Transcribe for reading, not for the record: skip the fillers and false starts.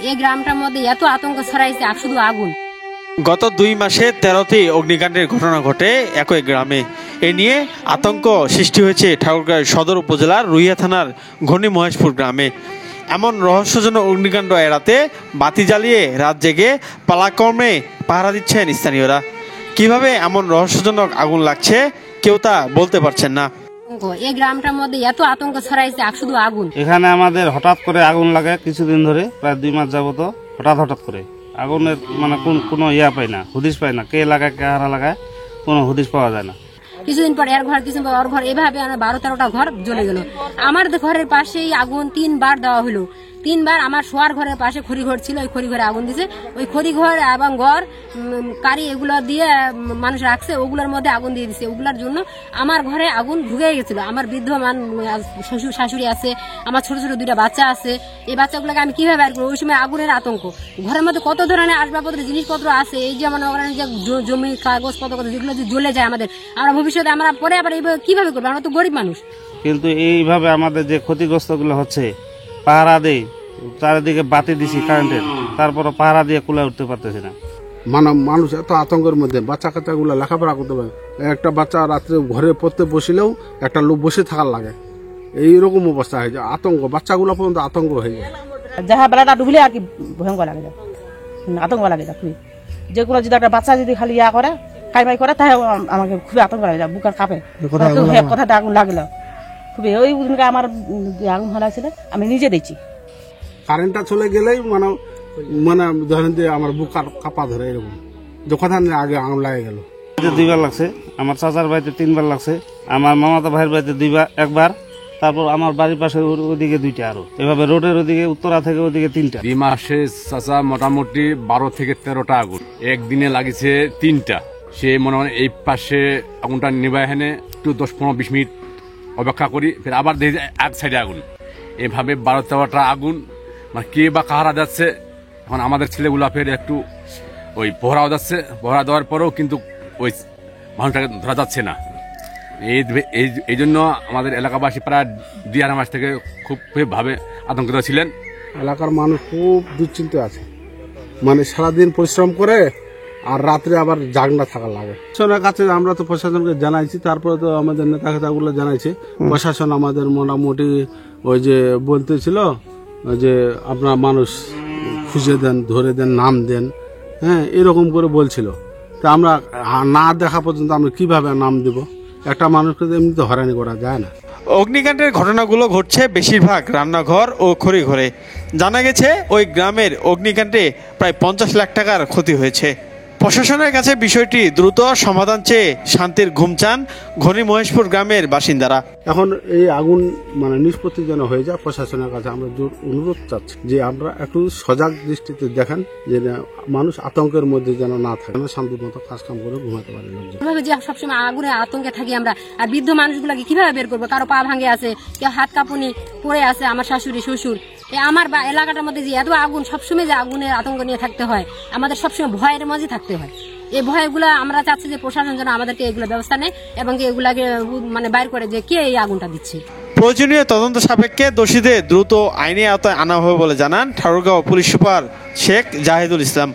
এই গ্রামটার মধ্যে এত আতঙ্ক ছড়াইছে শুধু আগুন। গত 2 মাসে 13টি অগ্নিকাণ্ডের ঘটনা ঘটে একই গ্রামে। এ নিয়ে আতঙ্ক সৃষ্টি হয়েছে ঠাকুরগাঁও সদর উপজেলার রুইয়া থানার ঘনি মহেশপুর গ্রামে। এমন রহস্যজনক অগ্নিকাণ্ড এড়াতে বাতি জ্বালিয়ে রাত জেগে পালাক্রমে পাহারা দিচ্ছেন স্থানীয়রা। কিভাবে এমন রহস্যজনক আগুন লাগছে কেউ তা বলতে পারছেন না। এই গ্রামটার মধ্যে এত আতঙ্ক ছড়াইছে শুধু আগুন। এখানে আমাদের হঠাৎ করে আগুন লাগে, কিছুদিন ধরে প্রায় 2 মাস যাবত হঠাৎ করে আগুনের মানে কোনো ইয়া পাই না, হুদিস পাই না, কে লাগায় কে হারা লাগায় কোনো হুদিস পাওয়া যায় না। কিছুদিন পর এর ঘর, কিছুদিন পর ওর ঘর, এভাবে 12-13টা ঘর জ্বলে গেল। আমার ঘরের পাশেই আগুন 3 বার দেওয়া হলো। 3 বার আমার শোয়ার ঘরের পাশে খড়ি ঘর ছিল, ওই খড়ি ঘরে আগুন দিছে। ওই খড়ি ঘর এবং ঘর কারি এগুলো দিয়ে মানুষ রাখছে, ওগুলোর মধ্যে আগুন দিয়ে দিছে। ওগুলোর জন্য আমার ঘরে আগুন ঢুকে গেছিল। আমার বৃদ্ধ শ্বশুর শাশুড়ি আছে, আমার ছোট ছোট 2টা বাচ্চা আছে। এই বাচ্চাগুলোকে আমি কিভাবে বের করবো? ওই সময় আগুনের আতঙ্ক। ঘরের মধ্যে কত ধরনের আসবাবপত্র জিনিসপত্র আছে, এই যে মনে করেন যে জমি কাগজপত্র যেগুলো যে জ্বলে যায় আমাদের, আমরা ভবিষ্যতে আমরা পরে আবার এইভাবে কিভাবে করবো? আমরা তো গরিব মানুষ। কিন্তু এইভাবে আমাদের যে ক্ষতিগ্রস্ত গুলো হচ্ছে, পাহারা দেই, চারিদিকে বাতি দিছি কারেন্টের, তারপরে পাহারা দিয়ে কুলায় উঠতে পারতেছি না। মানুষ এত আতঙ্কের মধ্যে, বাচ্চা কাচ্চাগুলো লেখাপড়া করতে পারে। একটা বাচ্চা রাত্রে ঘরে পড়তে বসিলেও একটা লোক বসে থাকার লাগে, এইরকম অবস্থা হয়ে যায়। আতঙ্ক, বাচ্চাগুলো পর্যন্ত আতঙ্ক হয়ে যায়। যাহা বেলাটা ডুবলে আর কি ভয়ঙ্কর লাগে, আতঙ্ক লাগে। যেগুলো যদি একটা বাচ্চা যদি খালি ইয়া করে, কাইমাই করে, তাই আমাকে খুবই আতঙ্ক লাগে, বুকের কাঁপে। কথাটা আগুন লাগলো খুবই। ওই দিনকে আমার আগুন হলাইছিল, আমি নিজে দিচ্ছি। কারেন্টটা চলে গেলেই মানে মানে ধরেন যে আমার বুক কাঁপা ধরে, এরকম যখন আগে আগুন লাগে গেল। 2 বার লাগছে, আমার চাচার বাড়িতে 3 বার লাগছে, আমার মামাতো ভাইয়ের বাড়িতে 1 বার, তারপর আমার বাড়ির পাশে ওদিকে 2টা, আরো এভাবে রোডের ওদিকে উত্তরা থেকে ওদিকে 3টা। 2 মাসে চাচা মোটামুটি 12 থেকে 13টা আগুন, একদিনে লাগিছে 3টা। সে মনে হয় এই পাশে আগুনটা নিবায় হেনে একটু 10-15-20 মিনিট অপেক্ষা করি, ফের আবার দেখি এক সাইডে আগুন। এভাবে 12-13টা আগুন, মানে কে বা কাহারা যাচ্ছে। এখন আমাদের ছেলেগুলা ফের একটু ওই পহরাও যাচ্ছে, পহরা দেওয়ার পরেও কিন্তু ওই মানুষটাকে ধরা যাচ্ছে না। এই জন্য আমাদের এলাকাবাসী প্রায় 2.5 মাস থেকে খুব ভাবে আতঙ্কিত ছিলেন। এলাকার মানুষ খুব দুশ্চিন্তা আছে, মানে সারাদিন পরিশ্রম করে আর রাত্রে আবার জাগনা থাকা লাগে। প্রশাসনের কাছে আমরা তো প্রশাসনকে জানাইছি, তারপরে তো আমাদের নেতা খেতাগুলো জানাইছে। প্রশাসন আমাদের মোটামুটি ওই যে বলতেছিল যে আপনারা মানুষ খুঁজে দেন, ধরে দেন, নাম দেন, হ্যাঁ, এরকম করে বলছিল। তা আমরা না দেখা পর্যন্ত আমরা কিভাবে নাম দেব? একটা মানুষকে এমনিতে হয়রানি করা যায় না। অগ্নিকাণ্ডের ঘটনাগুলো ঘটছে বেশিরভাগ রান্নাঘর ও খড়ি ঘরে। জানা গেছে ওই গ্রামের অগ্নিকাণ্ডে প্রায় 50 লাখ টাকার ক্ষতি হয়েছে। প্রশাসনের কাছে বিষয়টি দ্রুত সমাধান চেয়ে শান্তির ঘুম চান ঘনি মহেশপুর গ্রামের বাসিন্দারা। এখন এই আগুন মানে নিষ্পত্তি যেন হয়ে যায়, প্রশাসনের কাছে আমরা জোর অনুরোধ চাচ্ছি যে আমরা একটু সজাগ দৃষ্টিতে দেখেন, যে মানুষ আতঙ্কের মধ্যে যেন না থাকে, শান্তির মতো কাজ কাম করে ঘুমাতে পারে। যে সবসময় আগুনে আতঙ্কে থাকি আমরা, আর বৃদ্ধ মানুষগুলোকে কিভাবে বের করবো? কারো পা ভাঙে আছে, কেউ হাত কাঁপুনি পড়ে আছে, আমার শাশুড়ি শ্বশুর। আমার এলাকাটার মধ্যে যে এত আগুন, সবসময় যে আগুনের আতঙ্ক নিয়ে থাকতে হয়, আমাদের সবসময় ভয়ের মাঝে থাকতে হয়। এই ভয়গুলা আমরা চাচ্ছি যে প্রশাসন যেন আমাদেরকে এগুলো ব্যবস্থা নেয় এবং এগুলাকে মানে বাইর করে যে কে এই আগুনটা দিচ্ছে। প্রয়োজনীয় তদন্ত সাপেক্ষে দোষীদের দ্রুত আইনের আওতায় আনা হবে বলে জানান ঠাকুরগাঁও পুলিশ সুপার শেখ জাহিদুল ইসলাম।